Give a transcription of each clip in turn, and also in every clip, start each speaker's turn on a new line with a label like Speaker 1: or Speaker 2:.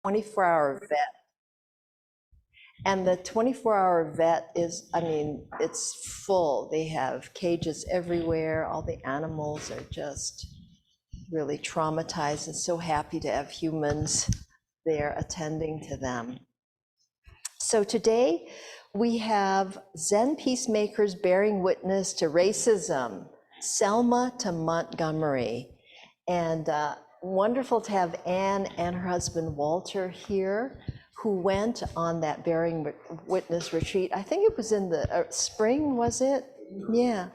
Speaker 1: 24-hour vet. And the 24-hour vet is, I mean, it's full. They have cages everywhere. All the animals are just really traumatized and so happy to have humans there attending to them. So today we have Zen Peacemakers Bearing Witness to Racism, Selma to Montgomery. And wonderful to have Anne and her husband Walter here, who went on that Bearing Witness retreat. I think it was in the spring, was it? Yeah.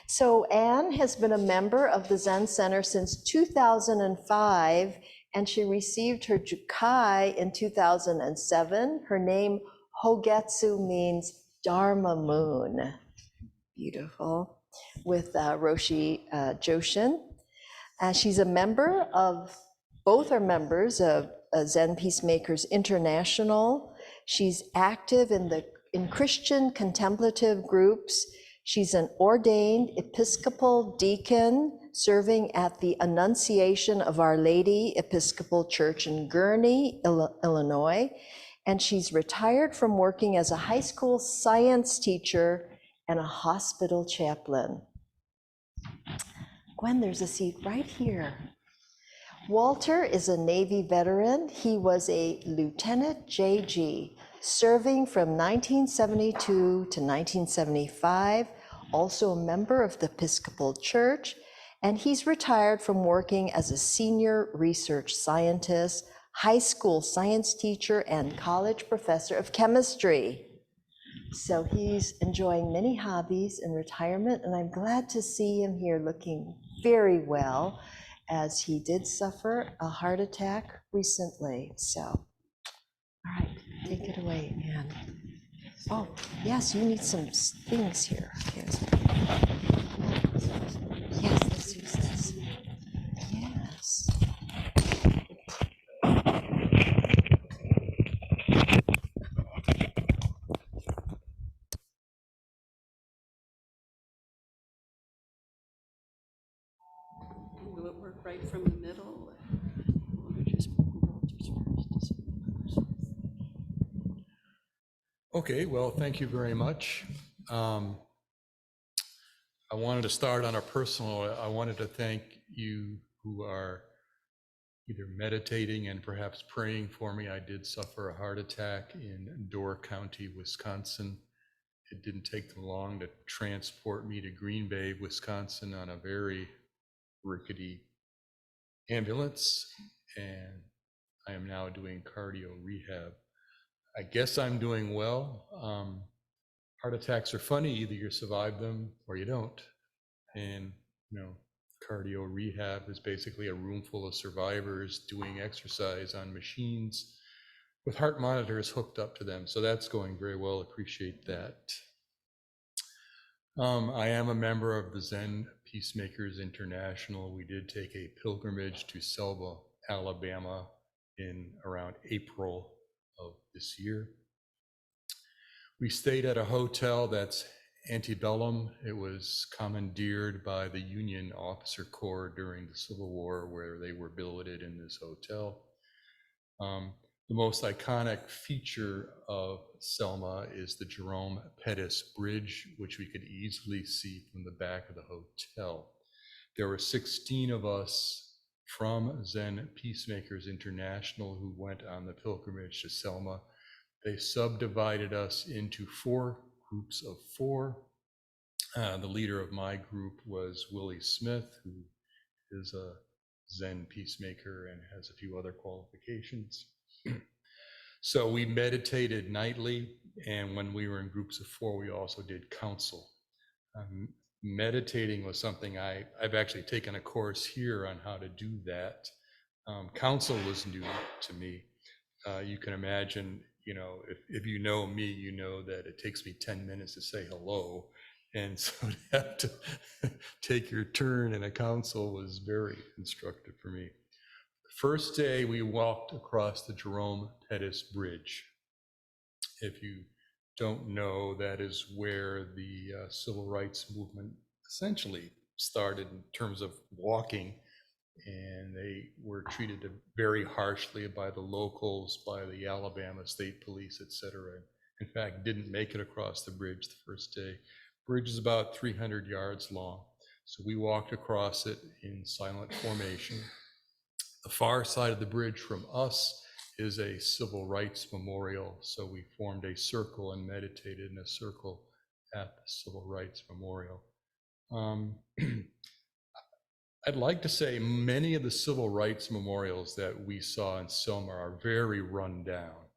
Speaker 1: So Anne has been a member of the Zen Center since 2005, and she received her Jukai in 2007. Her name, Hogetsu, means Dharma moon. Beautiful. With Roshi Joshin. She's a member of, both are members of Zen Peacemakers International. She's active in Christian Contemplative groups. She's an ordained Episcopal deacon serving at the Annunciation of Our Lady Episcopal Church in Gurnee, Illinois. And she's retired from working as a high school science teacher and a hospital chaplain. Gwen, there's a seat right here. Walter is a Navy veteran. He was a Lieutenant JG, serving from 1972 to 1975, also a member of the Episcopal Church, and he's retired from working as a senior research scientist, high school science teacher, and college professor of chemistry. So he's enjoying many hobbies in retirement, and I'm glad to see him here looking very well, as he did suffer a heart attack recently. So, all right, take it away, Anne. Oh, yes, you need some things here. Yes, let's use this. Yes.
Speaker 2: Will it work right from the middle? Or just Walter's first?
Speaker 3: Okay, well, thank you very much. I wanted to start on a personal, I wanted to thank you who are either meditating and perhaps praying for me. I did suffer a heart attack in Door County, Wisconsin. It didn't take them long to transport me to Green Bay, Wisconsin on a very rickety ambulance, and I am now doing cardio rehab. I guess I'm doing well. Heart attacks are funny. Either you survive them or you don't. And, cardio rehab is basically a room full of survivors doing exercise on machines with heart monitors hooked up to them. So that's going very well. Appreciate that. I am a member of the Zen Peacemakers International. We did take a pilgrimage to Selma, Alabama in around April of this year. We stayed at a hotel that's antebellum. It was commandeered by the Union Officer Corps during the Civil War, where they were billeted in this hotel. The most iconic feature of Selma is the Jerome Pettis Bridge, which we could easily see from the back of the hotel. There were 16 of us from Zen Peacemakers International who went on the pilgrimage to Selma. They subdivided us into 4 groups of 4. The leader of my group was Willie Smith, who is a Zen peacemaker and has a few other qualifications. So we meditated nightly, and when we were in groups of 4, we also did counsel. Meditating was something I've actually taken a course here on how to do that. Counsel was new to me. You can imagine, if you know me, you know that it takes me 10 minutes to say hello. And so to have to take your turn in a counsel was very instructive for me. The first day we walked across the Jerome Pettis Bridge. If you don't know, that is where the civil rights movement essentially started in terms of walking. and they were treated very harshly by the locals, by the Alabama State Police, etc. In fact, didn't make it across the bridge the first day. Bridge is about 300 yards long, so we walked across it in silent formation. The far side of the bridge from us is a civil rights memorial, so we formed a circle and meditated in a circle at the Civil Rights Memorial. I'd like to say many of the civil rights memorials that we saw in Selma are very run down.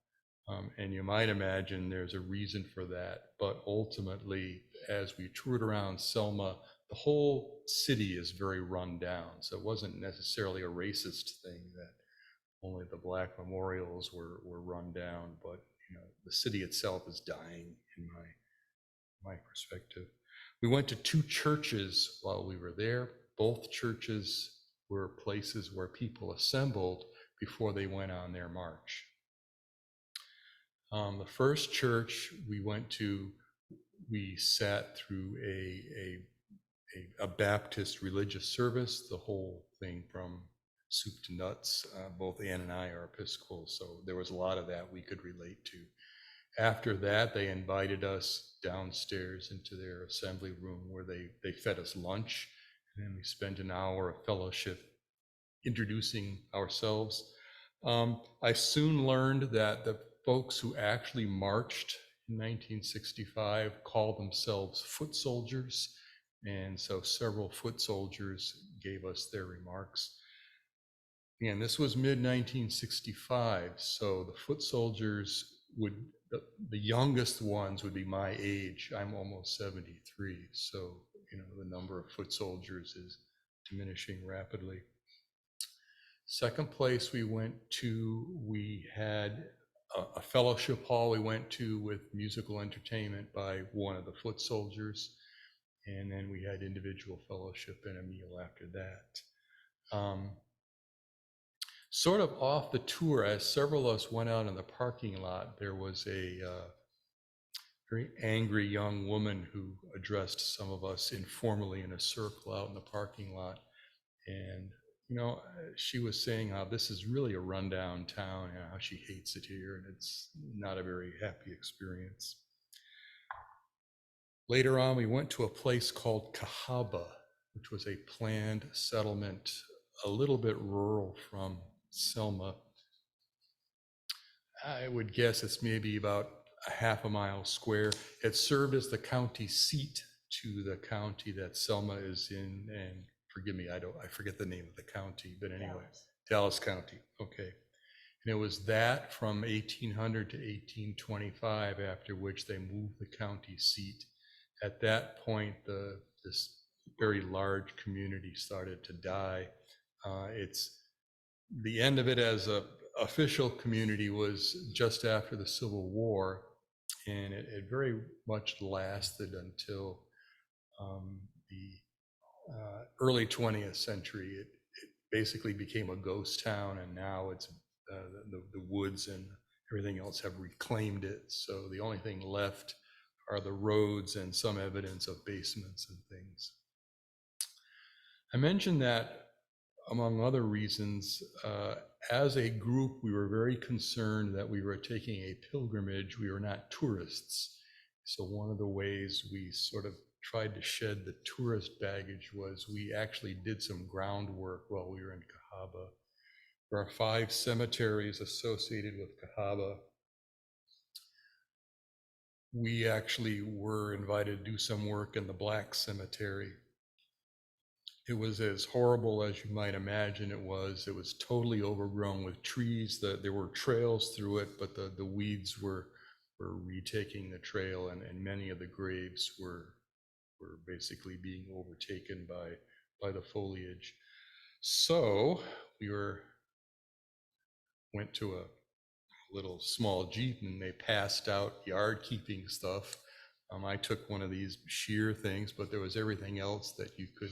Speaker 3: And you might imagine there's a reason for that, but ultimately, as we toured around Selma, the whole city is very run down. So it wasn't necessarily a racist thing that only the black memorials were run down, but the city itself is dying in my perspective. We went to 2 churches while we were there. Both churches were places where people assembled before they went on their march. The first church we went to, we sat through a Baptist religious service, the whole thing from soup to nuts. Both Ann and I are Episcopal, so there was a lot of that we could relate to. After that, they invited us downstairs into their assembly room where they fed us lunch, and then we spent an hour of fellowship introducing ourselves. I soon learned that the folks who actually marched in 1965 called themselves foot soldiers, and so several foot soldiers gave us their remarks. And this was mid-1965, so the foot soldiers the youngest ones would be my age. I'm almost 73, so the number of foot soldiers is diminishing rapidly. Second place we went to, we had a fellowship hall we went to with musical entertainment by one of the foot soldiers, and then we had individual fellowship and a meal after that. Sort of off the tour, as several of us went out in the parking lot, there was a very angry young woman who addressed some of us informally in a circle out in the parking lot. And, she was saying how this is really a rundown town and how she hates it here, and it's not a very happy experience. Later on, we went to a place called Cahaba, which was a planned settlement, a little bit rural from Selma. I would guess it's maybe about a half a mile square. It served as the county seat to the county that Selma is in, and forgive me, I forget the name of the county, but anyway, Dallas County, okay. And it was that from 1800 to 1825, after which they moved the county seat. At that point, this very large community started to die. It's the end of it as a official community was just after the Civil War, and it very much lasted until the early 20th century. It basically became a ghost town, and now it's the woods and everything else have reclaimed it. So the only thing left are the roads and some evidence of basements and things. I mentioned that, among other reasons, as a group, we were very concerned that we were taking a pilgrimage. We were not tourists. So one of the ways we sort of tried to shed the tourist baggage was we actually did some groundwork while we were in Cahaba. There are 5 cemeteries associated with Cahaba. We actually were invited to do some work in the Black Cemetery. It was as horrible as you might imagine it was. It was totally overgrown with trees. There were trails through it, but the weeds were retaking the trail, and many of the graves were basically being overtaken by the foliage. So we went to a little small Jeep, and they passed out yard keeping stuff. I took one of these shear things, but there was everything else that you could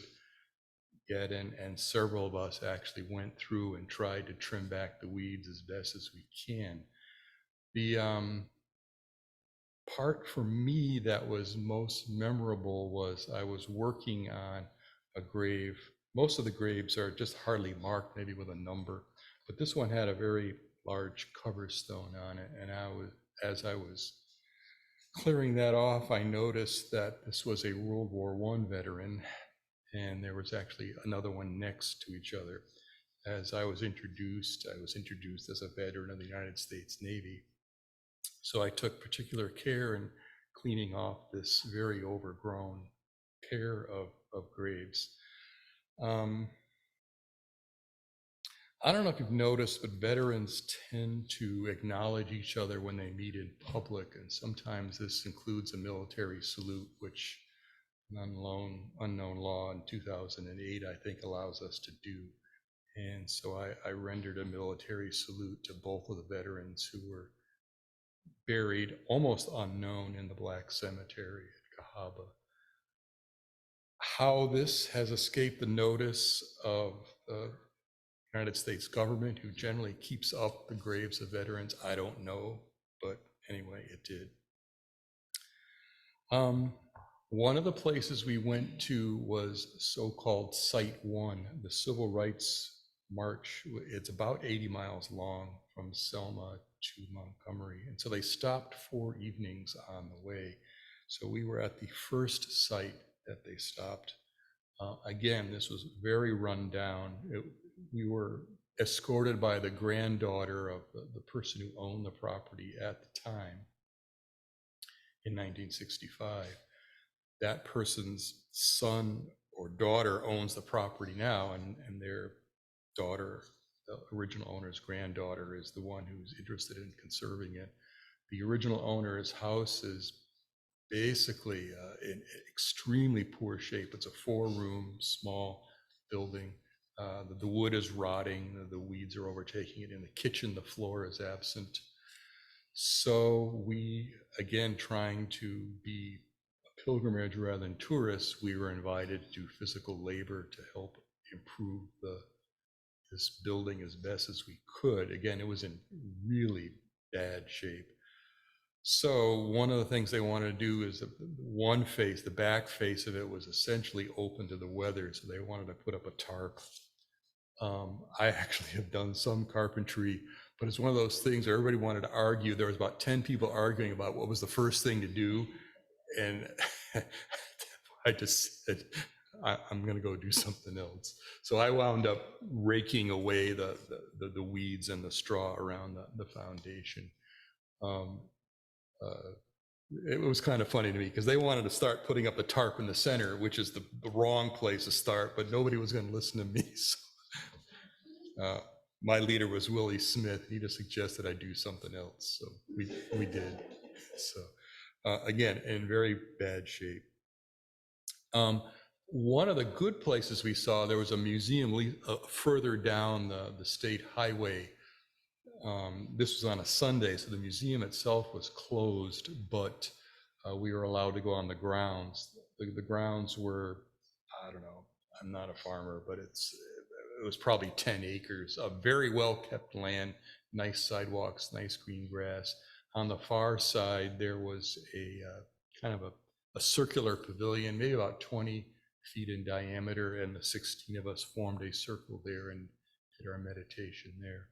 Speaker 3: get in, and several of us actually went through and tried to trim back the weeds as best as we can. The part for me that was most memorable was I was working on a grave most of the graves are just hardly marked, maybe with a number, but this one had a very large cover stone on it. And as I was clearing that off, I noticed that this was a World War I veteran, and there was actually another one next to each other. As I was introduced as a veteran of the United States Navy. So I took particular care in cleaning off this very overgrown pair of graves. I don't know if you've noticed, but veterans tend to acknowledge each other when they meet in public, and sometimes this includes a military salute, which an unknown law in 2008, I think, allows us to do. And so I rendered a military salute to both of the veterans who were buried almost unknown in the Black Cemetery at Cahaba. How this has escaped the notice of the United States government, who generally keeps up the graves of veterans, I don't know, but anyway, it did. One of the places we went to was so-called Site 1, the Civil Rights March. It's about 80 miles long from Selma to Montgomery. And so they stopped 4 evenings on the way. So we were at the first site that they stopped. Again, this was very run down. We were escorted by the granddaughter of the person who owned the property at the time in 1965. That person's son or daughter owns the property now, and their daughter, the original owner's granddaughter, is the one who's interested in conserving it. The original owner's house is basically in extremely poor shape. It's a 4-room, small building. The wood is rotting, the weeds are overtaking it. In the kitchen, the floor is absent. So we, again, trying to be a pilgrimage rather than tourists, we were invited to do physical labor to help improve this building as best as we could. Again, it was in really bad shape. So one of the things they wanted to do is one face, the back face of it, was essentially open to the weather. So they wanted to put up a tarp. I actually have done some carpentry, but it's one of those things where everybody wanted to argue. There was about 10 people arguing about what was the first thing to do. And I just said, I'm going to go do something else. So I wound up raking away the weeds and the straw around the foundation. It was kind of funny to me because they wanted to start putting up a tarp in the center, which is the wrong place to start, but nobody was going to listen to me. So my leader was Willie Smith. He just suggested I do something else. So we did. So again, in very bad shape. One of the good places we saw, there was a museum further down the state highway. This was on a Sunday, so the museum itself was closed, but we were allowed to go on the grounds. The grounds were, I don't know, I'm not a farmer, but it was probably 10 acres of very well-kept land, nice sidewalks, nice green grass. On the far side, there was a kind of a circular pavilion, maybe about 20 feet in diameter, and the 16 of us formed a circle there and did our meditation there.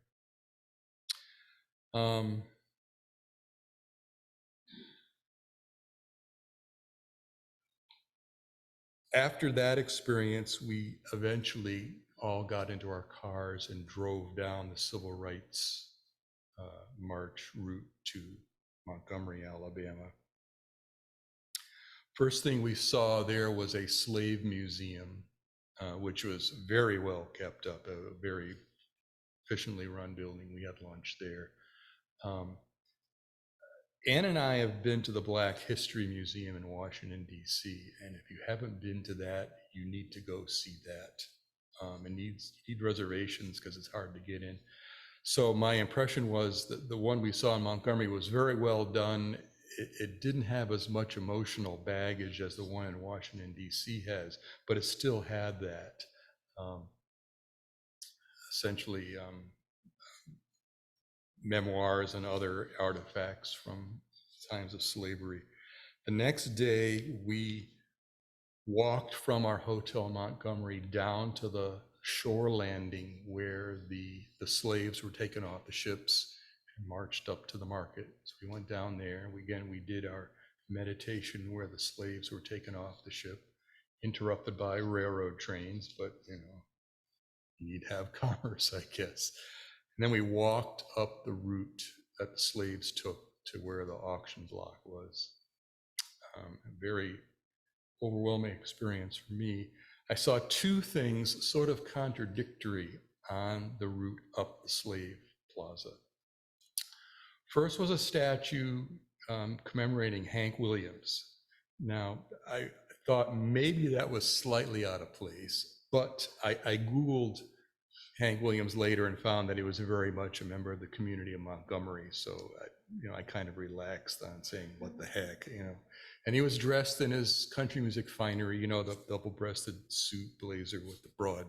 Speaker 3: After that experience, we eventually all got into our cars and drove down the Civil Rights March route to Montgomery, Alabama. First thing we saw there was a slave museum, which was very well kept up, a very efficiently run building. We had lunch there. Ann and I have been to the Black History Museum in Washington, D.C., and if you haven't been to that, you need to go see that. And you need reservations because it's hard to get in. So my impression was that the one we saw in Montgomery was very well done. It didn't have as much emotional baggage as the one in Washington, D.C. has, but it still had that. Essentially, memoirs and other artifacts from times of slavery. The next day, we walked from our hotel in Montgomery down to the shore landing where the slaves were taken off the ships and marched up to the market. So we went down there. We did our meditation where the slaves were taken off the ship, interrupted by railroad trains, but you need to have commerce, I guess. And then we walked up the route that the slaves took to where the auction block was. A very overwhelming experience for me. I saw two things sort of contradictory on the route up the slave plaza. First was a statue commemorating Hank Williams. Now, I thought maybe that was slightly out of place, but I Googled Hank Williams later and found that he was very much a member of the community of Montgomery. So, I kind of relaxed on saying, what the heck, And he was dressed in his country music finery, the double-breasted suit blazer with the broad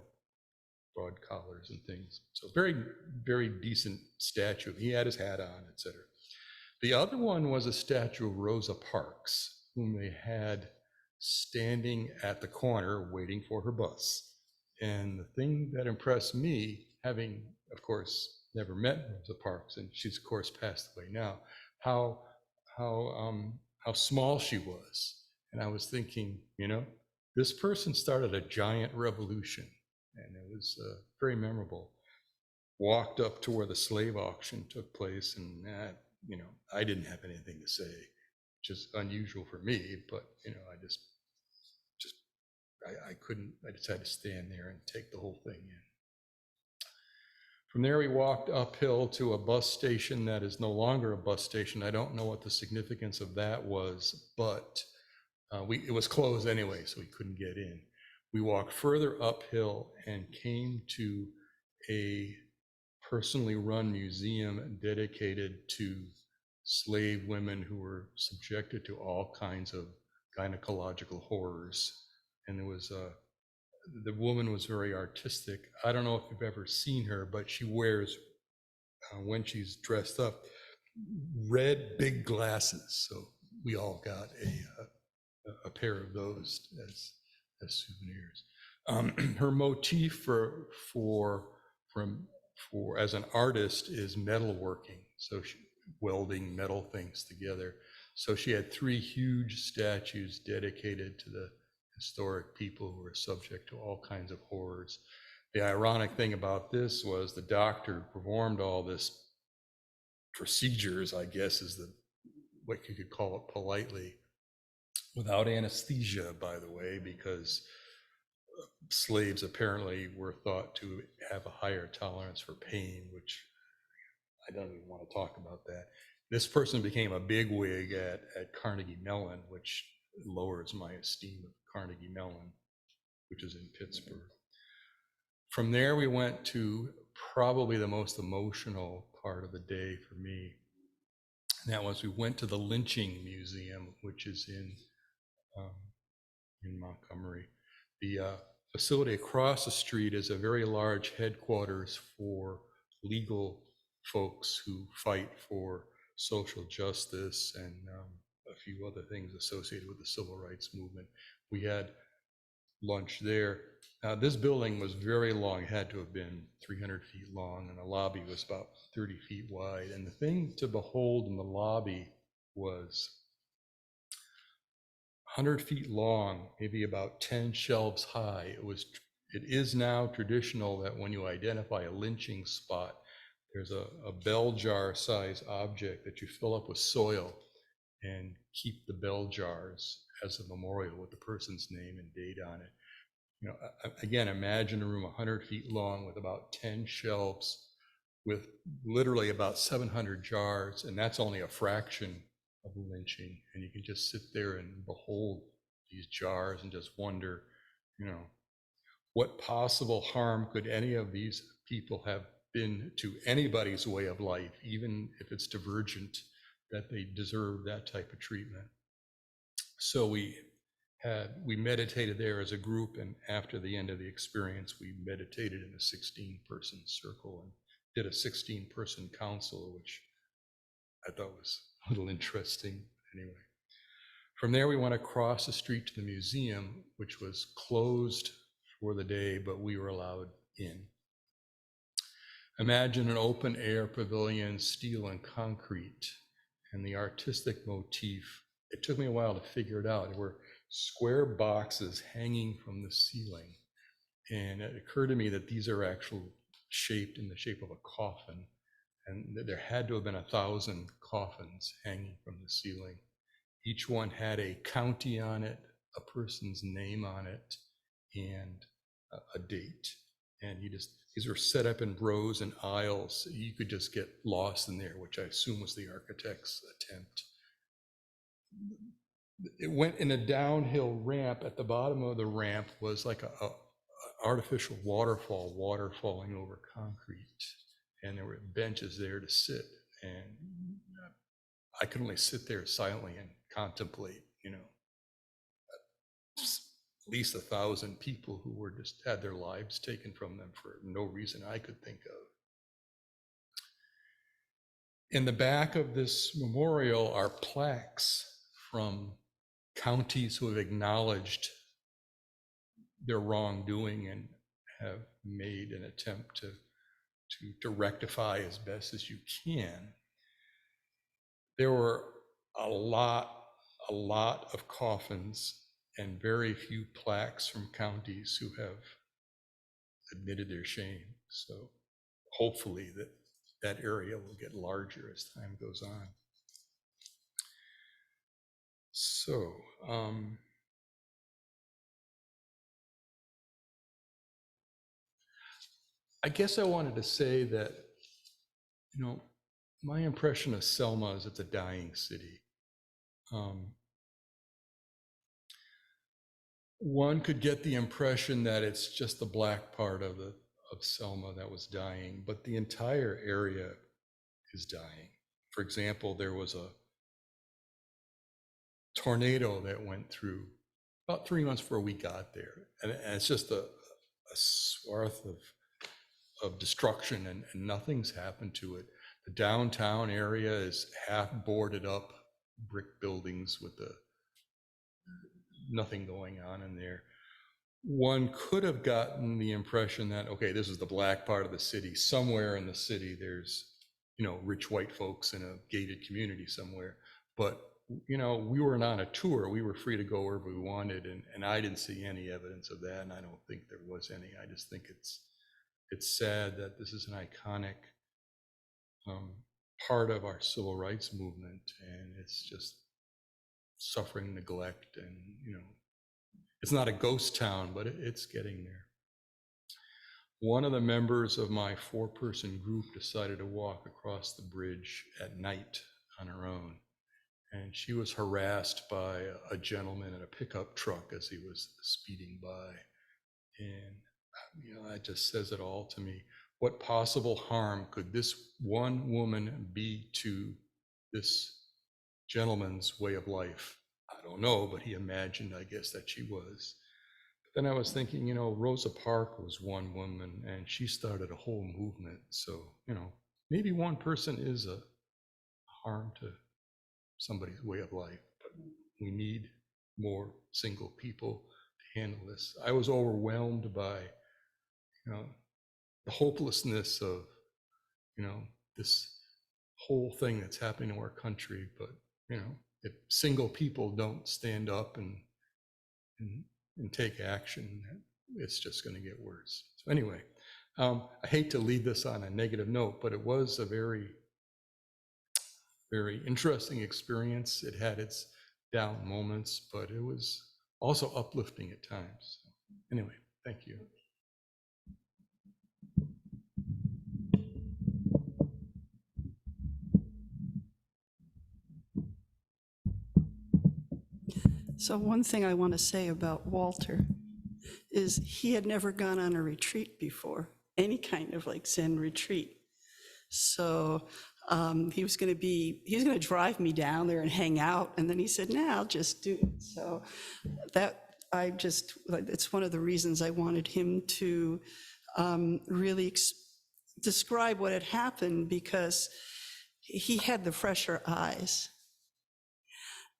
Speaker 3: collars and things. So very, very decent statue. He had his hat on, etc. The other one was a statue of Rosa Parks, whom they had standing at the corner waiting for her bus. And the thing that impressed me, having, of course, never met Rosa Parks, and she's, of course, passed away now, how small she was. And I was thinking, this person started a giant revolution, and it was very memorable. Walked up to where the slave auction took place, and I didn't have anything to say, which is unusual for me, but I couldn't. I just had to stand there and take the whole thing in. From there, we walked uphill to a bus station that is no longer a bus station. I don't know what the significance of that was, but it was closed anyway, so we couldn't get in. We walked further uphill and came to a personally run museum dedicated to slave women who were subjected to all kinds of gynecological horrors. And there was the woman was very artistic. I don't know if you've ever seen her, but she wears, when she's dressed up, red big glasses. So we all got a pair of those as souvenirs. Her motif for as an artist is metalworking. So welding metal things together. So she had 3 huge statues dedicated to the historic people who were subject to all kinds of horrors. The ironic thing about this was the doctor who performed all this procedures, I guess is what you could call it politely, without anesthesia, by the way, because slaves apparently were thought to have a higher tolerance for pain, which I don't even want to talk about that. This person became a bigwig at Carnegie Mellon, which lowers my esteem of Carnegie Mellon, which is in Pittsburgh. From there, we went to probably the most emotional part of the day for me. And that was we went to the Lynching Museum, which is in Montgomery. The facility across the street is a very large headquarters for legal folks who fight for social justice and a few other things associated with the civil rights movement. We had lunch there. Now, this building was very long, it had to have been 300 feet long, and the lobby was about 30 feet wide. And the thing to behold in the lobby was 100 feet long, maybe about 10 shelves high. It is now traditional that when you identify a lynching spot, there's a bell jar size object that you fill up with soil and keep the bell jars as a memorial with the person's name and date on it. Again, imagine a room 100 feet long with about 10 shelves with literally about 700 jars, and that's only a fraction of the lynching. And you can just sit there and behold these jars and just wonder, what possible harm could any of these people have been to anybody's way of life, even if it's divergent, that they deserve that type of treatment. So we meditated there as a group, and after the end of the experience, we meditated in a 16-person circle and did a 16-person council, which I thought was a little interesting. Anyway, From there, we went across the street to the museum, which was closed for the day, but we were allowed in. Imagine an open air pavilion, steel and concrete, and the artistic motif. It took me a while to figure it out. There were square boxes hanging from the ceiling. And it occurred to me that these are actually shaped in the shape of a coffin. And there had to have been 1,000 coffins hanging from the ceiling. Each one had a county on it, a person's name on it, and a date. And these were set up in rows and aisles. You could just get lost in there, which I assume was the architect's attempt. It went in a downhill ramp. At the bottom of the ramp was like a artificial waterfall, water falling over concrete. And there were benches there to sit. And I could only sit there silently and contemplate, at least 1,000 people who were just had their lives taken from them for no reason I could think of. In the back of this memorial are plaques from counties who have acknowledged their wrongdoing and have made an attempt to rectify as best as you can. There were a lot of coffins and very few plaques from counties who have admitted their shame. So hopefully that area will get larger as time goes on. So, I guess I wanted to say that, my impression of Selma is it's a dying city. One could get the impression that it's just the black part of Selma that was dying, but the entire area is dying. For example, there was a tornado that went through about 3 months before we got there, and it's just a swath of destruction, and nothing's happened to it. The downtown area is half boarded up, brick buildings with nothing going on in there. One could have gotten the impression that, okay, this is the black part of the city. Somewhere in the city, there's, rich white folks in a gated community somewhere. But, we weren't on a tour. We were free to go wherever we wanted. And I didn't see any evidence of that. And I don't think there was any. I just think it's sad that this is an iconic part of our civil rights movement. And it's just suffering neglect, and it's not a ghost town, but it's getting there. One of the members of my 4-person group decided to walk across the bridge at night on her own, and she was harassed by a gentleman in a pickup truck as he was speeding by. And that just says it all to me. What possible harm could this one woman be to this gentleman's way of life? I don't know, but he imagined, I guess, that she was. But then I was thinking, Rosa Parks was one woman, and she started a whole movement. So, maybe one person is a harm to somebody's way of life, but we need more single people to handle this. I was overwhelmed by, the hopelessness of, this whole thing that's happening to our country. But, if single people don't stand up and take action, it's just going to get worse. So anyway, I hate to leave this on a negative note, but it was a very, very interesting experience. It had its down moments, but it was also uplifting at times. So anyway, thank you.
Speaker 2: So one thing I want to say about Walter is he had never gone on a retreat before, any kind of like Zen retreat. So he was going to drive me down there and hang out. And then he said, nah, I'll just do it. So it's one of the reasons I wanted him to really describe what had happened, because he had the fresher eyes.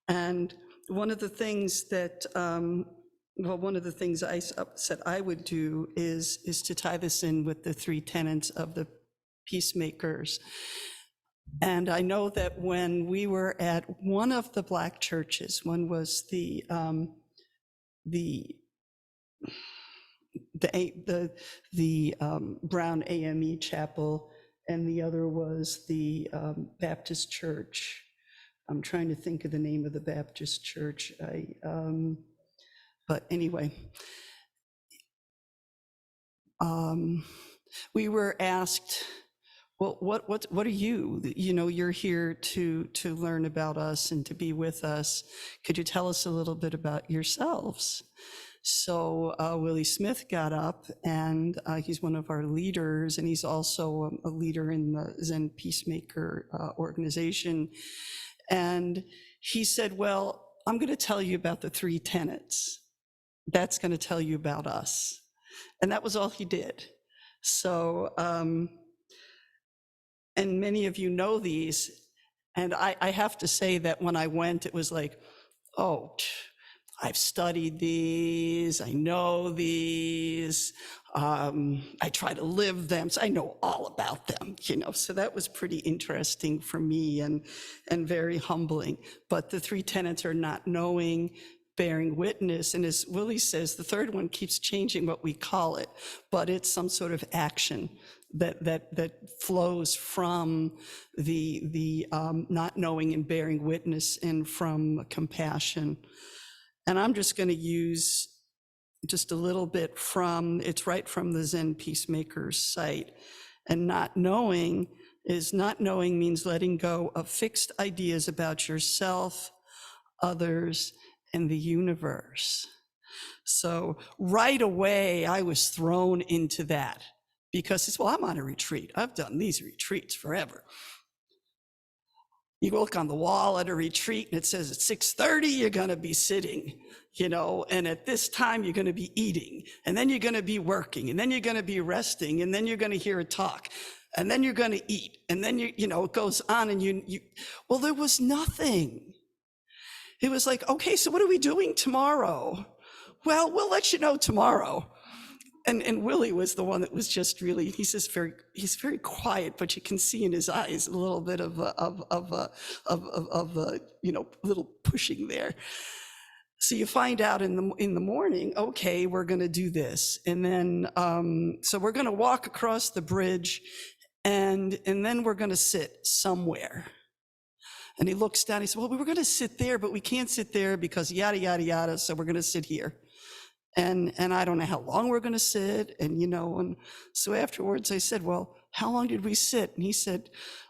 Speaker 2: And one of the things that, well, one of the things I said I would do is to tie this in with the 3 tenets of the Peacemakers. And I know that when we were at one of the Black churches, one was the Brown AME Chapel, and the other was the Baptist Church. I'm trying to think of the name of the Baptist church. But anyway, we were asked, well, what are you? You know, you're here to learn about us and to be with us. Could you tell us a little bit about yourselves? So Willie Smith got up, and he's one of our leaders, and he's also a leader in the Zen Peacemaker organization. And he said, well, I'm going to tell you about the 3 tenets. That's going to tell you about us. And that was all he did. So, and many of you know these. And I have to say that when I went, it was like, oh, I've studied these, I know these, I try to live them, so I know all about them, you know, so that was pretty interesting for me and very humbling. But the 3 tenets are not knowing, bearing witness, and as Willie says, the 3rd one keeps changing what we call it, but it's some sort of action that flows from the not knowing and bearing witness and from compassion. And I'm just going to use just a little bit from, it's right from the Zen Peacemakers site. And not knowing means letting go of fixed ideas about yourself, others, and the universe. So right away, I was thrown into that because it's, well, I'm on a retreat. I've done these retreats forever. You look on the wall at a retreat and it says at 6:30, you're going to be sitting, you know, and at this time you're going to be eating, and then you're going to be working, and then you're going to be resting, and then you're going to hear a talk, and then you're going to eat, and then you know, it goes on, and well, there was nothing. It was like, okay, so what are we doing tomorrow? Well, we'll let you know tomorrow. And Willie was the one that was just really, he's very quiet, but you can see in his eyes a little bit of you know, little pushing there. So you find out in the morning, okay, we're going to do this, and then so we're going to walk across the bridge, and then we're going to sit somewhere. And he looks down. He said, well, we were going to sit there, but we can't sit there because yada yada yada. So we're going to sit here. And I don't know how long we're going to sit. And, you know, and so afterwards I said, well, how long did we sit? And he said,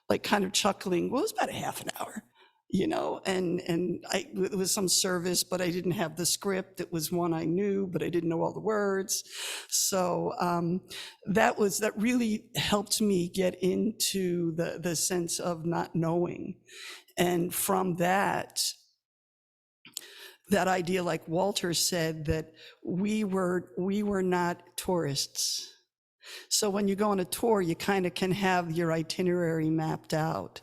Speaker 2: like kind of chuckling, well, it was about a half an hour, you know, and it was some service, but I didn't have the script. It was one I knew, but I didn't know all the words. So that really helped me get into the sense of not knowing. And from that idea, like Walter said, that we were not tourists. So when you go on a tour, you kind of can have your itinerary mapped out.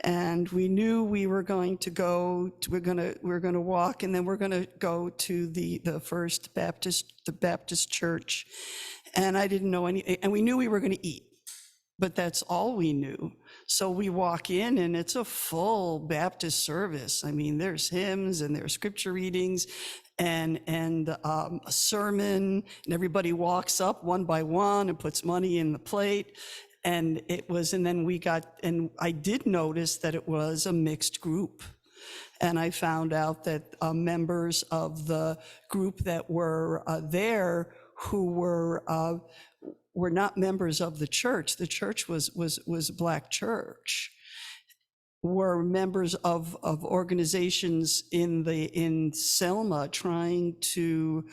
Speaker 2: And we knew we were going to go, we're going to walk, and then we're going to go to the First Baptist, the Baptist church. And I didn't know any, and we knew we were going to eat, but that's all we knew. So we walk in and it's a full Baptist service. I mean, there's hymns and there's scripture readings and a sermon, and everybody walks up one by one and puts money in the plate. And it was, and then we got, and I did notice that it was a mixed group. And I found out that members of the group that were there who were not members of the church. The church was a Black church, were members of organizations in Selma trying to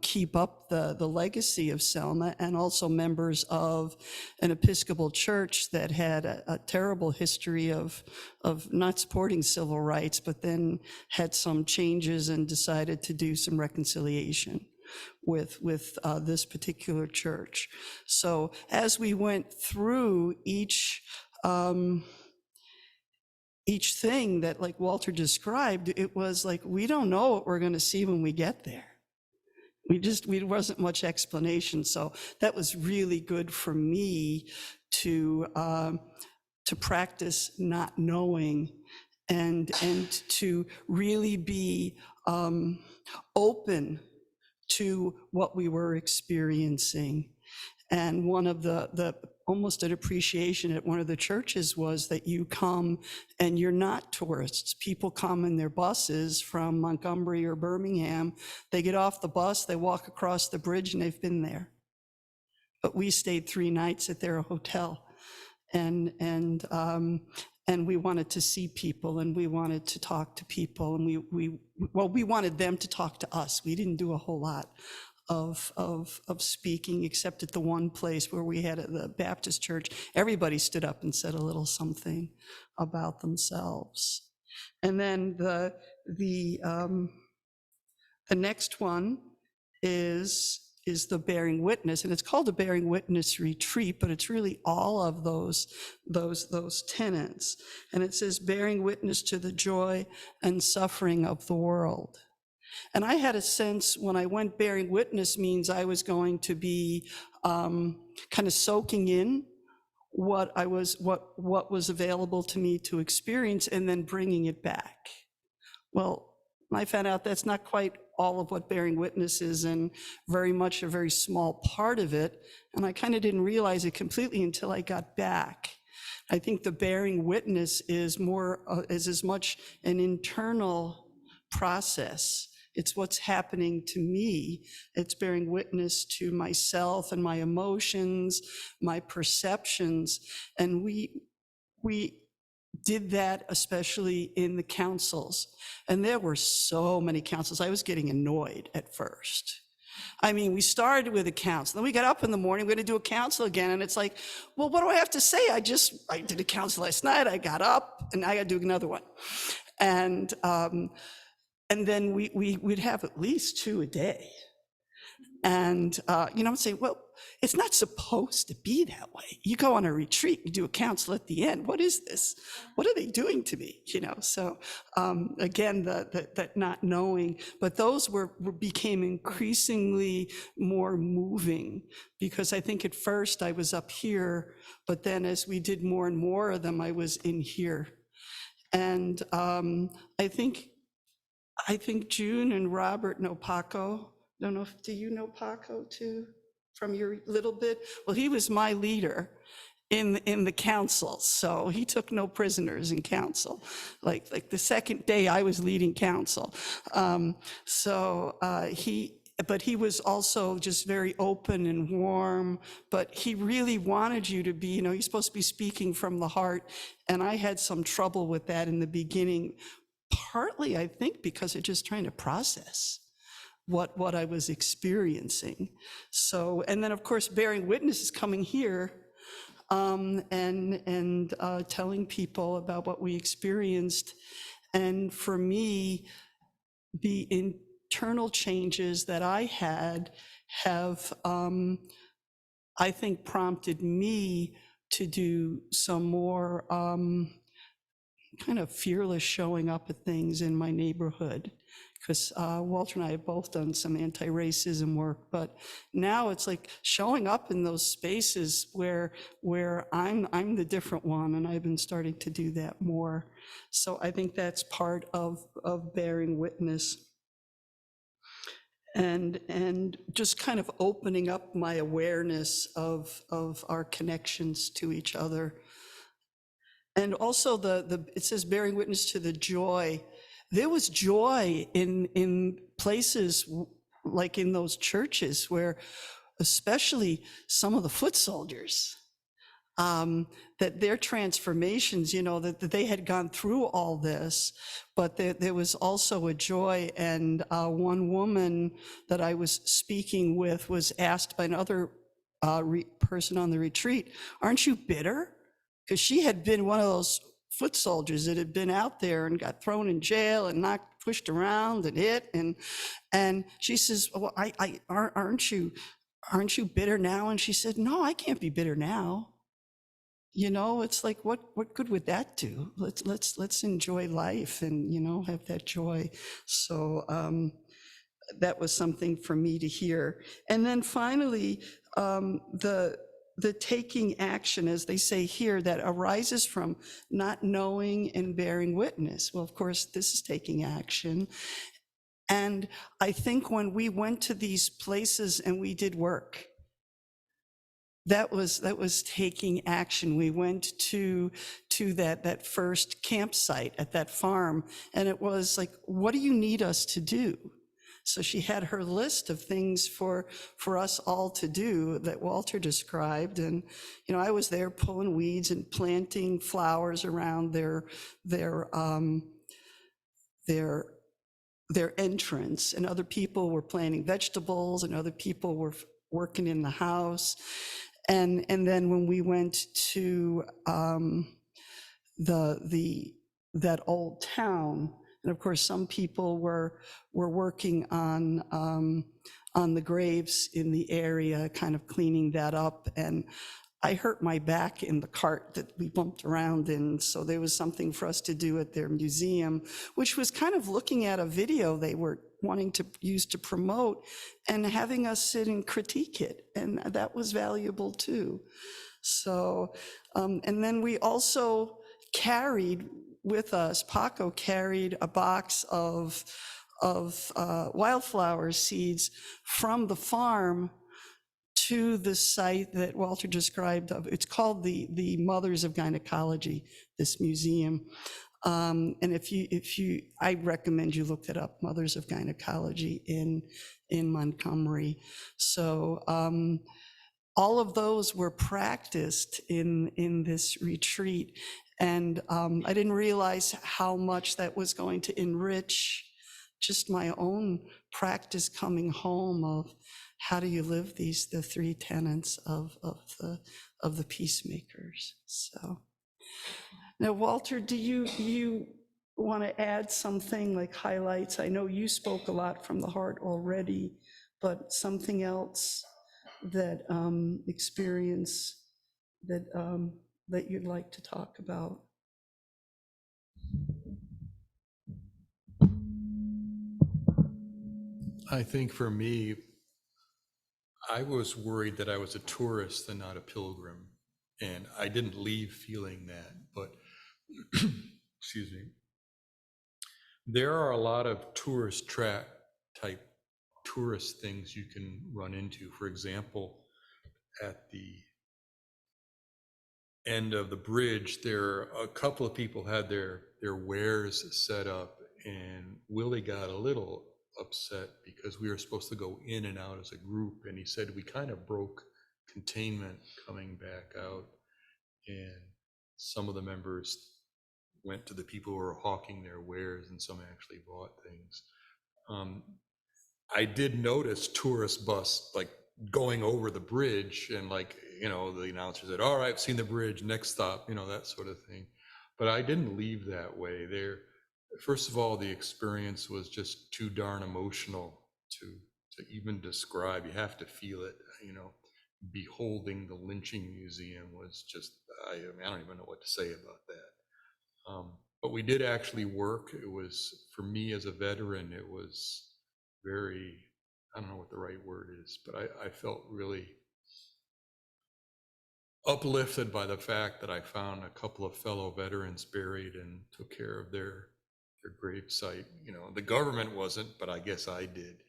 Speaker 2: keep up the legacy of Selma, and also members of an Episcopal church that had a terrible history of not supporting civil rights, but then had some changes and decided to do some reconciliation with this particular church. So as we went through each each thing that, like Walter described, it was like, we don't know what we're going to see when we get there. We wasn't much explanation. So that was really good for me to practice not knowing and to really be open to what we were experiencing. And one of the almost an appreciation at one of the churches was that you come and you're not tourists. People come in their buses from Montgomery or Birmingham. They get off the bus, they walk across the bridge, and they've been there. But we stayed 3 nights at their hotel, and we wanted to see people, and we wanted to talk to people, and we wanted them to talk to us. We didn't do a whole lot of speaking, except at the one place where we had at the Baptist church, everybody stood up and said a little something about themselves. And then the next one is the Bearing Witness, and it's called the Bearing Witness Retreat, but it's really all of those tenets. And it says, bearing witness to the joy and suffering of the world. And I had a sense when I went bearing witness means I was going to be kind of soaking in what was available to me to experience and then bringing it back. Well, I found out that's not quite all of what bearing witness is, and very much a very small part of it. And I kind of didn't realize it completely until I got back. I think the bearing witness is as much an internal process. It's what's happening to me. It's bearing witness to myself and my emotions, my perceptions. And we did that especially in the councils. And there were so many councils. I was getting annoyed at first. I mean, we started with a council, then we got up in the morning, we're gonna do a council again. And it's like, well, what do I have to say? I did a council last night, I got up, and I gotta do another one. And then we'd have at least 2 a day. And, I'm saying, well, it's not supposed to be that way. You go on a retreat, you do a council at the end. What is this? What are they doing to me? So again, that not knowing, but those became increasingly more moving, because I think at first I was up here, but then as we did more and more of them, I was in here. And I think June and Robert know Paco. Don't know do you know Paco too, from your little bit? Well, he was my leader in the council, so he took no prisoners in council. Like the second day I was leading council. But he was also just very open and warm, but he really wanted you to be, you're supposed to be speaking from the heart. And I had some trouble with that in the beginning, partly, I think, because of just trying to process what I was experiencing. So, and then of course, bearing witness is coming here and telling people about what we experienced. And for me, the internal changes that I had have, I think, prompted me to do some more kind of fearless showing up at things in my neighborhood, because Walter and I have both done some anti-racism work, but now it's like showing up in those spaces where I'm the different one, and I've been starting to do that more. So I think that's part of bearing witness, and just kind of opening up my awareness of our connections to each other. And also it says bearing witness to the joy. There was joy in places like in those churches where, especially some of the foot soldiers, that their transformations, that they had gone through all this, but there was also a joy. And one woman that I was speaking with was asked by another person on the retreat, "Aren't you bitter?" Because she had been one of those foot soldiers that had been out there and got thrown in jail and pushed around and hit. And she says, "Well, aren't you bitter now?" And she said, "No, I can't be bitter now. you know, it's like, what good would that do? Let's enjoy life and, you know, have that joy. So that was something for me to hear. And then finally, the taking action, as they say here, that arises from not knowing and bearing witness. Well, of course, this is taking action. And I think when we went to these places and we did work, that was taking action. We went to that first campsite at that farm, and it was like, what do you need us to do? So she had her list of things for us all to do that Walter described. And, you know, I was there pulling weeds and planting flowers around their entrance, and other people were planting vegetables, and other people were working in the house. And then when we went to that old town, and of course some people were working on the graves in the area, kind of cleaning that up. And I hurt my back in the cart that we bumped around in, so there was something for us to do at their museum, which was kind of looking at a video they were wanting to use to promote and having us sit and critique it, and that was valuable too. So, and then we also carried with us, Paco carried a box of wildflower seeds from the farm to the site that Walter described. It's called the Mothers of Gynecology, this museum. And if you, I recommend you look that up, Mothers of Gynecology in Montgomery. So all of those were practiced in this retreat. And I didn't realize how much that was going to enrich just my own practice coming home of how do you live the three tenets of the peacemakers. So now, Walter, do you want to add something like highlights? I know you spoke a lot from the heart already, but something else that experience that you'd like to talk about?
Speaker 3: I think for me, I was worried that I was a tourist and not a pilgrim. And I didn't leave feeling that, but excuse me. There are a lot of tourist trap type tourist things you can run into. For example, at the end of the bridge, a couple of people had their wares set up, and Willie got a little upset because we were supposed to go in and out as a group, and he said we kind of broke containment coming back out, and some of the members went to the people who were hawking their wares, and some actually bought things. I did notice tourist bus like going over the bridge, and like, you know, the announcer said, all right, I've seen the bridge, next stop, you know, that sort of thing. But I didn't leave that way. There, first of all, the experience was just too darn emotional to even describe. You have to feel it, you know. Beholding the lynching museum was just, I don't even know what to say about that. But we did actually work. It was, for me as a veteran, it was very, I don't know what the right word is, but I felt really uplifted by the fact that I found a couple of fellow veterans buried and took care of their grave site. You know, the government wasn't, but I guess I did.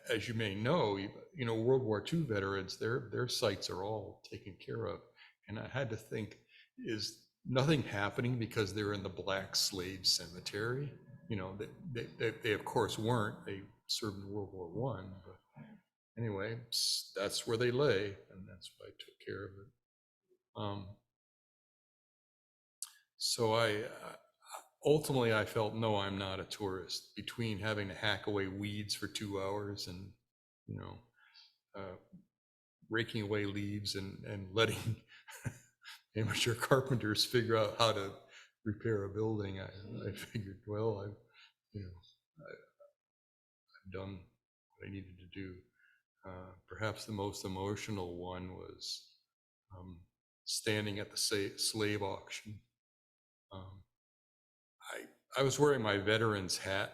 Speaker 3: As you may know, you know, World War II veterans, their sites are all taken care of. And I had to think, is nothing happening because they're in the Black Slave Cemetery? You know, they of course weren't. They served in World War I, but anyway, that's where they lay, and that's why I took care of it. So ultimately I felt, no, I'm not a tourist. Between having to hack away weeds for 2 hours and, you know, raking away leaves and letting amateur carpenters figure out how to repair a building, I figured, well, I've done what I needed to do. Perhaps the most emotional one was standing at the slave auction. I was wearing my veteran's hat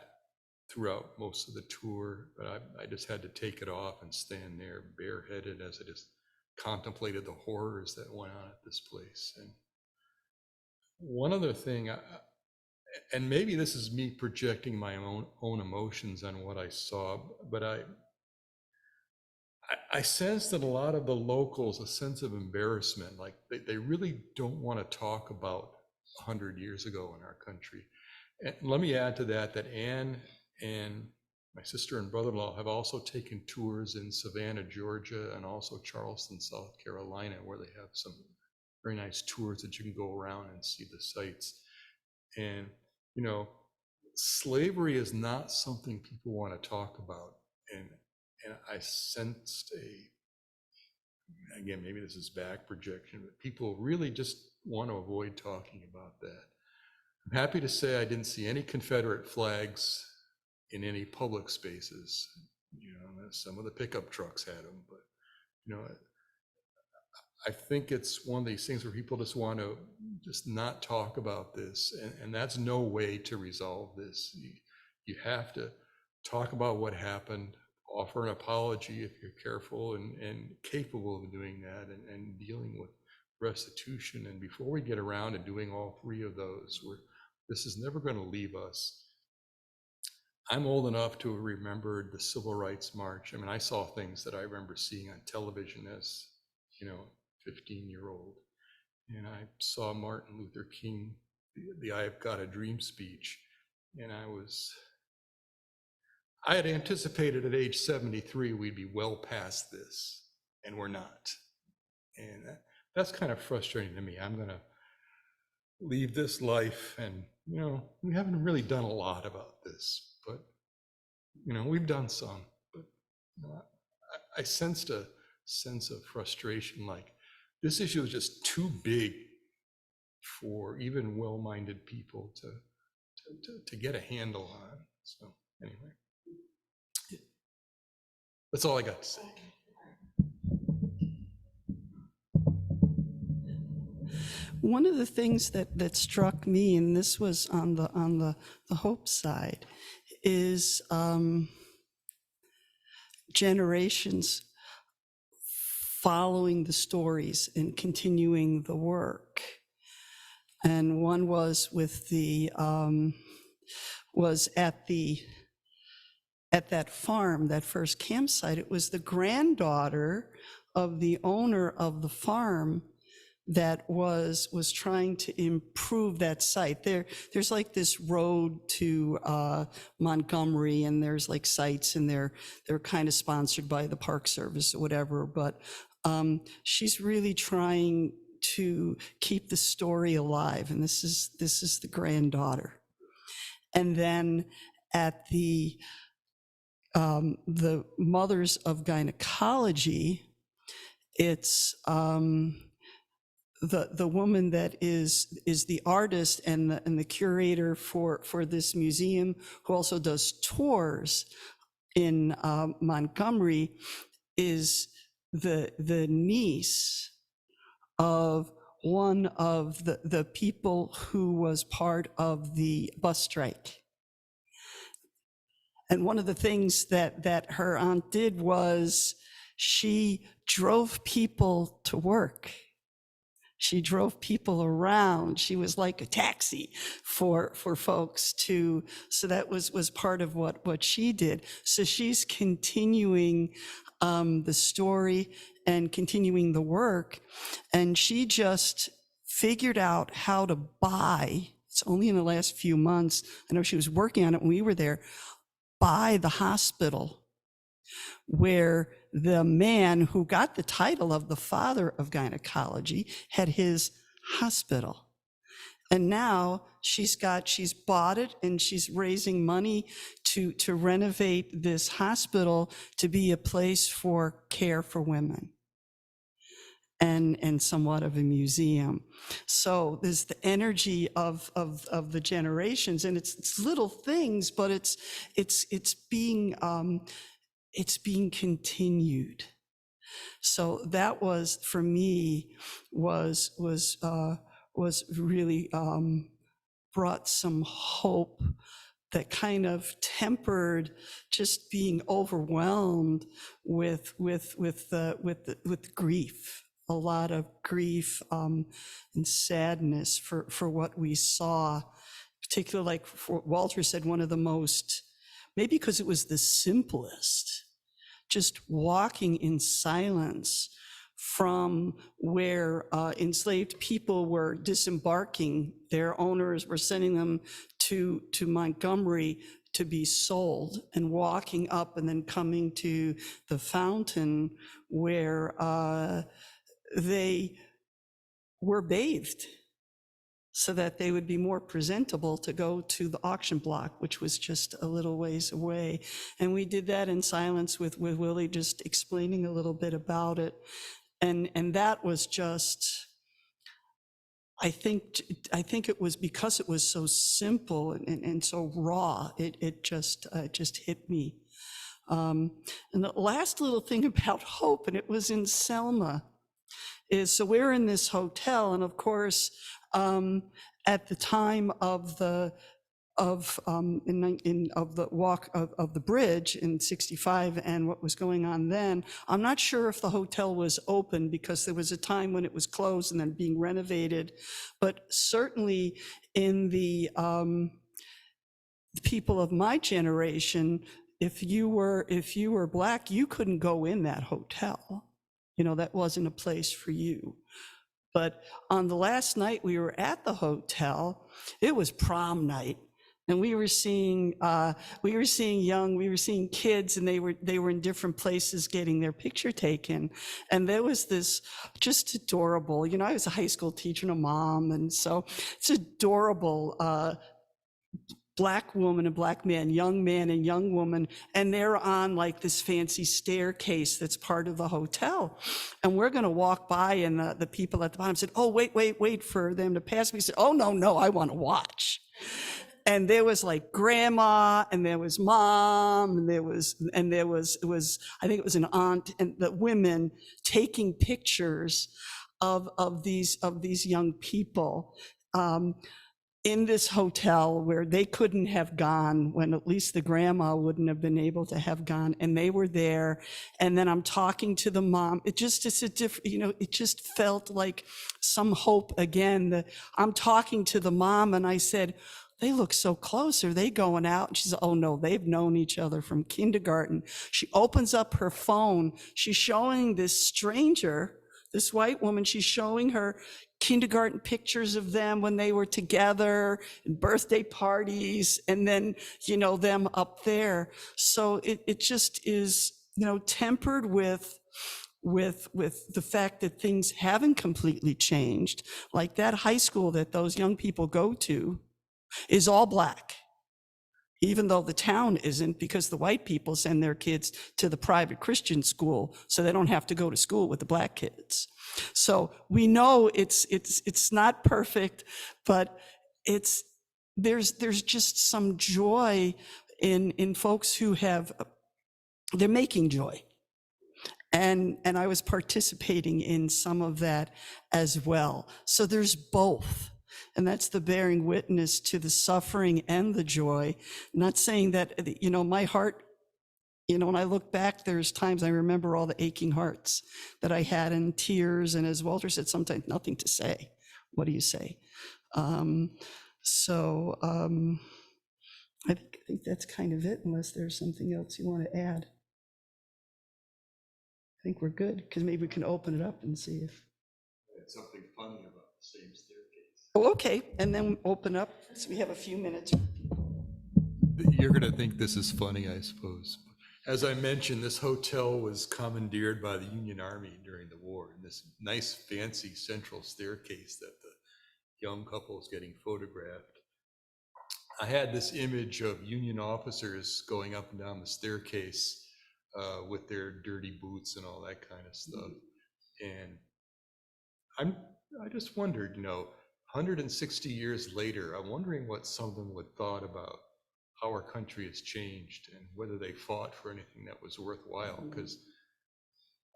Speaker 3: throughout most of the tour, but I just had to take it off and stand there bareheaded as I just contemplated the horrors that went on at this place. And one other thing, and maybe this is me projecting my own emotions on what I saw, but I sensed that a lot of the locals, a sense of embarrassment, like they really don't want to talk about 100 years ago in our country. And let me add to that Anne and my sister and brother-in-law have also taken tours in Savannah, Georgia, and also Charleston, South Carolina, where they have some very nice tours that you can go around and see the sites. And, you know, slavery is not something people want to talk about. And I sensed again, maybe this is back projection, but people really just want to avoid talking about that. I'm happy to say I didn't see any Confederate flags in any public spaces. You know, some of the pickup trucks had them, but, you know, I think it's one of these things where people just want to just not talk about this, and that's no way to resolve this. You have to talk about what happened, offer an apology if you're careful and capable of doing that, and dealing with restitution. And before we get around to doing all three of those, this is never going to leave us. I'm old enough to have remembered the Civil Rights March. I mean, I saw things that I remember seeing on television as, you know, 15-year-old. And I saw Martin Luther King, the I Have Got a Dream speech. And I had anticipated at age 73, we'd be well past this, and we're not. And that's kind of frustrating to me. I'm going to leave this life, and, you know, we haven't really done a lot about this, but, you know, we've done some. But, you know, I sensed a sense of frustration, like this issue is just too big for even well-minded people to get a handle on. So anyway, that's all I got to say.
Speaker 2: One of the things that struck me, and this was on the hope side, is generations following the stories and continuing the work. And one was with was at that farm, that first campsite. It was the granddaughter of the owner of the farm that was trying to improve that site. There's like this road to Montgomery, and there's like sites, and they're kind of sponsored by the Park Service or whatever, but she's really trying to keep the story alive, and this is the granddaughter. And then at the Mothers of Gynecology, it's the woman that is the artist and the curator for this museum, who also does tours in Montgomery, is the niece of one of the people who was part of the bus strike. And one of the things that her aunt did was she drove people to work. She drove people around. She was like a taxi for folks to, so that was part of what she did. So she's continuing the story and continuing the work. And she just figured out how to buy, it's only in the last few months, I know she was working on it when we were there, buy the hospital where the man who got the title of the father of gynecology had his hospital. And now she's bought it, and she's raising money to renovate this hospital to be a place for care for women and somewhat of a museum. So there's the energy of the generations, and it's little things, but it's being continued. So that was, for me, was really brought some hope that kind of tempered just being overwhelmed with grief, a lot of grief and sadness for what we saw, particularly like Walter said, one of the most, maybe because it was the simplest, just walking in silence from where enslaved people were disembarking. Their owners were sending them to Montgomery to be sold, and walking up and then coming to the fountain where they were bathed so that they would be more presentable to go to the auction block, which was just a little ways away. And we did that in silence with Willie, just explaining a little bit about it. And that was just, I think it was because it was so simple and so raw, it just hit me. And the last little thing about hope, and it was in Selma, is so we're in this hotel, and of course, at the time of the walk of the bridge in '65 and what was going on then, I'm not sure if the hotel was open because there was a time when it was closed and then being renovated, but certainly in the people of my generation, if you were Black, you couldn't go in that hotel. You know, that wasn't a place for you. But on the last night we were at the hotel, it was prom night, and we were seeing kids, and they were in different places getting their picture taken. And there was this just adorable, you know, I was a high school teacher and a mom, and so it's adorable Black woman and Black man, young man and young woman, and they're on like this fancy staircase that's part of the hotel. And we're gonna walk by, and the people at the bottom said, oh, wait for them to pass me. Said, oh, no, I wanna watch. And there was like grandma, and there was mom, and there was I think it was an aunt, and the women taking pictures of these young people. In this hotel where they couldn't have gone, when at least the grandma wouldn't have been able to have gone, and they were there. And then I'm talking to the mom. It's a different, you know, it just felt like some hope again. I'm talking to the mom, and I said, they look so close. Are they going out? And she said, oh no, they've known each other from kindergarten. She opens up her phone. She's showing this stranger, this white woman, she's showing her kindergarten pictures of them when they were together, and birthday parties, and then, you know, them up there. So it just is, you know, tempered with the fact that things haven't completely changed. Like that high school that those young people go to is all Black, even though the town isn't, because the white people send their kids to the private Christian school so they don't have to go to school with the Black kids. So we know it's not perfect, but there's just some joy in folks who they're making joy. And I was participating in some of that as well. So there's both. And that's the bearing witness to the suffering and the joy. Not saying that, you know, my heart, you know, when I look back, there's times I remember all the aching hearts that I had, and tears. And as Walter said, sometimes nothing to say. What do you say? I think that's kind of it, unless there's something else you want to add. I think we're good, because maybe we can open it up and see if.
Speaker 3: I had something funny about the same staircase.
Speaker 2: Oh, okay, and then open up, so we have a few minutes.
Speaker 3: You're gonna think this is funny, I suppose. As I mentioned, this hotel was commandeered by the Union Army during the war, and this nice fancy central staircase that the young couple is getting photographed. I had this image of Union officers going up and down the staircase with their dirty boots and all that kind of stuff. And I just wondered, you know, 160 years later, I'm wondering what some of them would thought about how our country has changed and whether they fought for anything that was worthwhile. Because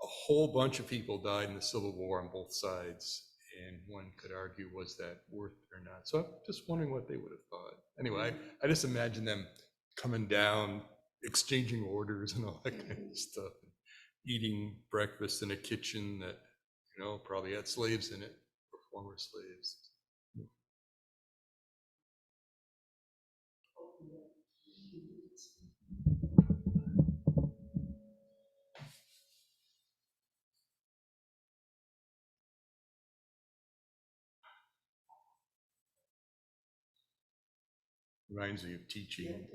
Speaker 3: whole bunch of people died in the Civil War on both sides, and one could argue, was that worth it or not? So I'm just wondering what they would have thought. Anyway, I just imagine them coming down, exchanging orders and all that kind of stuff, eating breakfast in a kitchen that, you know, probably had slaves in it, or former slaves. Reminds me of teaching.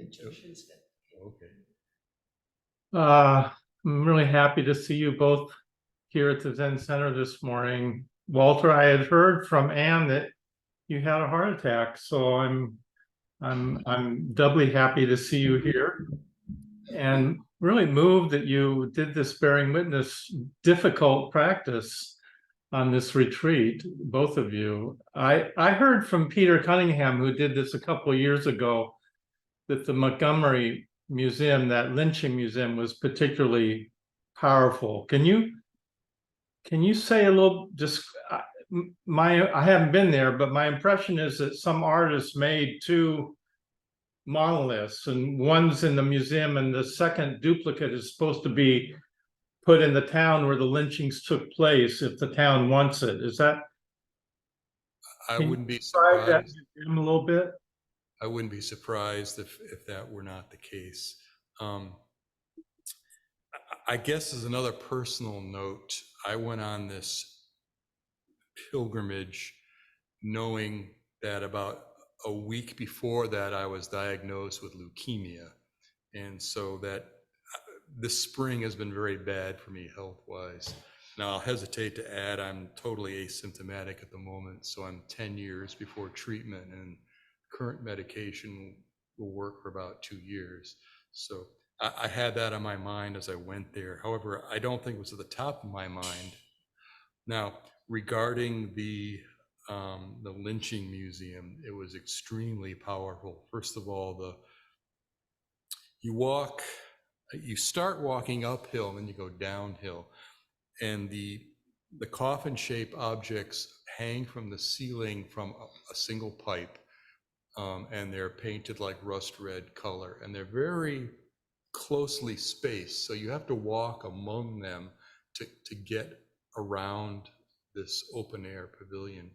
Speaker 3: Okay.
Speaker 4: I'm really happy to see you both here at the Zen Center this morning. Walter, I had heard from Anne that you had a heart attack, so I'm doubly happy to see you here, and really moved that you did this bearing witness difficult practice on this retreat, both of you. I heard from Peter Cunningham, who did this a couple of years ago, that the Montgomery Museum, that lynching museum, was particularly powerful. Can you say a little, just I haven't been there, but my impression is that some artists made two monoliths, and one's in the museum and the second duplicate is supposed to be put in the town where the lynchings took place if the town wants it. Is that?
Speaker 3: I
Speaker 4: Can
Speaker 3: wouldn't be
Speaker 4: you describe that
Speaker 3: surprised.
Speaker 4: museum a little bit?
Speaker 3: I wouldn't be surprised if that were not the case. I guess as another personal note, I went on this pilgrimage knowing that about a week before that I was diagnosed with leukemia. And so that this spring has been very bad for me health-wise. Now, I'll hesitate to add I'm totally asymptomatic at the moment, so I'm 10 years before treatment, and current medication will work for about 2 years. So I had that on my mind as I went there. However, I don't think it was at the top of my mind. Now, regarding the lynching museum, it was extremely powerful. First of all, you start walking uphill and then you go downhill, and the coffin-shaped objects hang from the ceiling from a single pipe, and they're painted like rust red color, and they're very closely spaced, so you have to walk among them to get around this open air pavilion.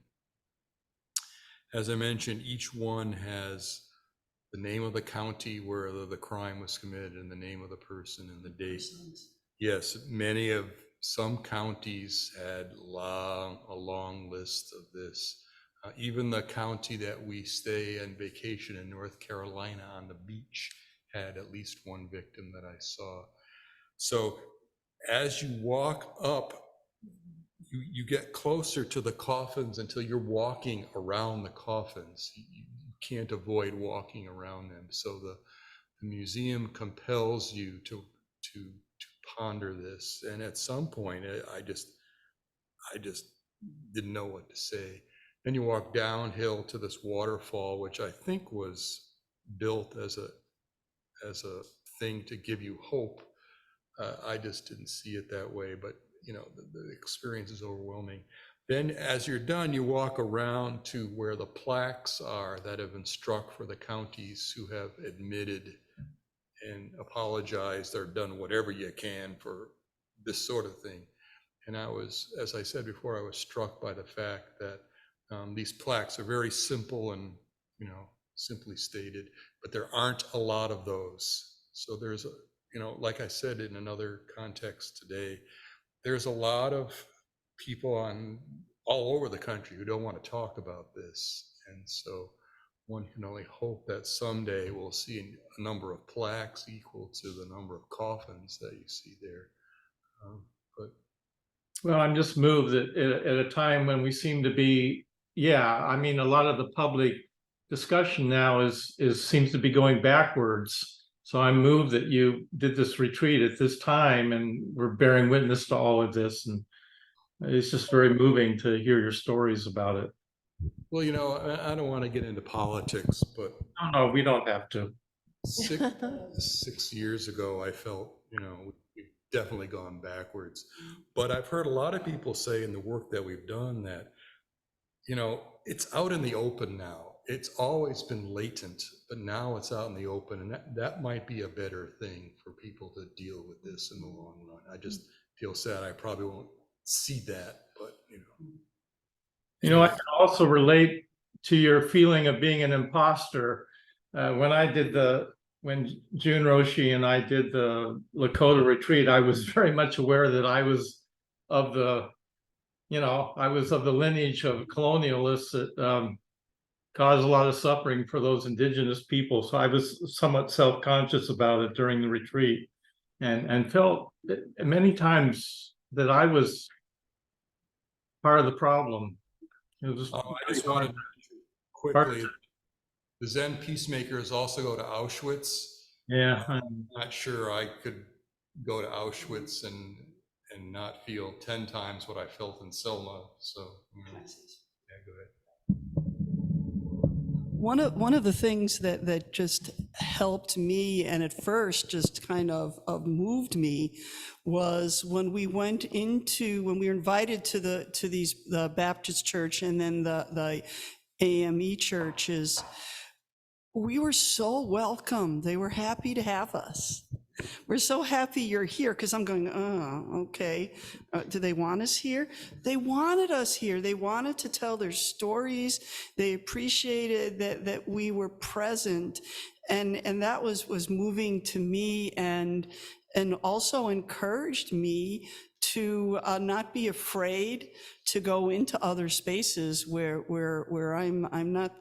Speaker 3: As I mentioned, each one has the name of the county where the crime was committed and the name of the person and the date. Yes, some counties had a long list of this. Even the county that we stay on vacation in, North Carolina, on the beach, had at least one victim that I saw. So as you walk up, you get closer to the coffins until you're walking around the coffins. You can't avoid walking around them. So the museum compels you to ponder this. And at some point, I just didn't know what to say. Then you walk downhill to this waterfall, which I think was built as a thing to give you hope. I just didn't see it that way, but you know, the experience is overwhelming. Then as you're done, you walk around to where the plaques are that have been struck for the counties who have admitted and apologized or done whatever you can for this sort of thing. And I was, as I said before, I was struck by the fact that these plaques are very simple and, you know, simply stated, but there aren't a lot of those. So there's you know, like I said in another context today, there's a lot of people all over the country who don't want to talk about this. And so one can only hope that someday we'll see a number of plaques equal to the number of coffins that you see there.
Speaker 4: Well, I'm just moved that at a time when we seem to be, I mean, a lot of the public discussion now seems to be going backwards. So I'm moved that you did this retreat at this time and we're bearing witness to all of this. And it's just very moving to hear your stories about it.
Speaker 3: Well, you know, I don't want to get into politics, but
Speaker 4: No, we don't have to.
Speaker 3: 6 years ago, I felt, you know, we definitely gone backwards. But I've heard a lot of people say in the work that we've done that, you know, it's out in the open now. It's always been latent, but now it's out in the open, and that might be a better thing for people to deal with this in the long run. I just feel sad I probably won't see that, but you know.
Speaker 4: You know, I can also relate to your feeling of being an imposter. When June Roshi and I did the Lakota retreat, I was very much aware that I was of the, I was of the lineage of colonialists that caused a lot of suffering for those indigenous people. So I was somewhat self-conscious about it during the retreat, and felt many times that I was part of the problem. It was
Speaker 3: I just wanted to quickly, the Zen Peacemakers also go to Auschwitz.
Speaker 4: Yeah,
Speaker 3: I'm not sure I could go to Auschwitz and not feel 10 times what I felt in Selma. So, yeah, go ahead.
Speaker 2: One of the things that just helped me, and at first just kind of moved me, was when we were invited to the Baptist church and then the AME churches. We were so welcome. They were happy to have us. We're so happy you're here, because I'm going, oh, okay. Do they want us here? They wanted us here. They wanted to tell their stories. They appreciated that we were present. And that was moving to me, and also encouraged me to not be afraid to go into other spaces where I'm not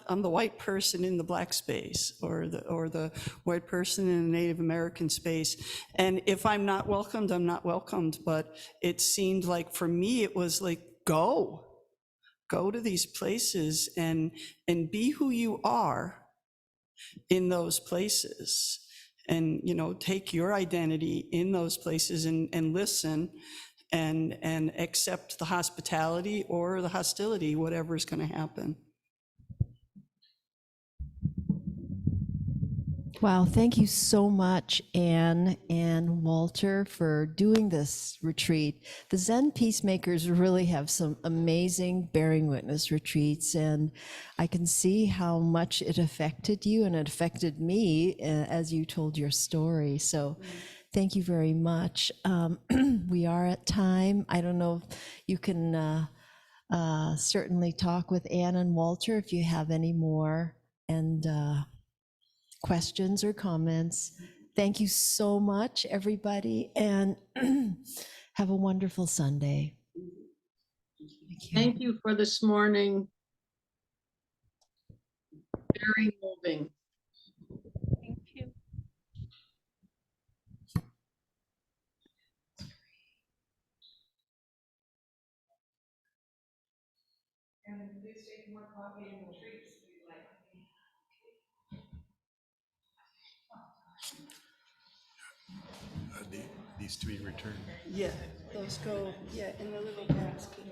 Speaker 2: I'm the white person in the Black space, or the white person in the Native American space. And if I'm not welcomed, I'm not welcomed. But it seemed like, for me, it was like, go to these places and be who you are in those places, and take your identity in those places, and listen and accept the hospitality or the hostility, whatever is going to happen.
Speaker 1: Wow, thank you so much, Anne and Walter, for doing this retreat. The Zen Peacemakers really have some amazing bearing witness retreats, and I can see how much it affected you, and it affected me as you told your story. So thank you very much. We are at time. I don't know if you can certainly talk with Anne and Walter if you have any more, and questions or comments. Thank you so much, everybody, and have a wonderful Sunday.
Speaker 5: Thank you for this morning. Very moving.
Speaker 6: Thank you.
Speaker 2: And please take more coffee and treats if you'd like.
Speaker 3: These to be returned.
Speaker 2: Yeah, those go, in the little basket.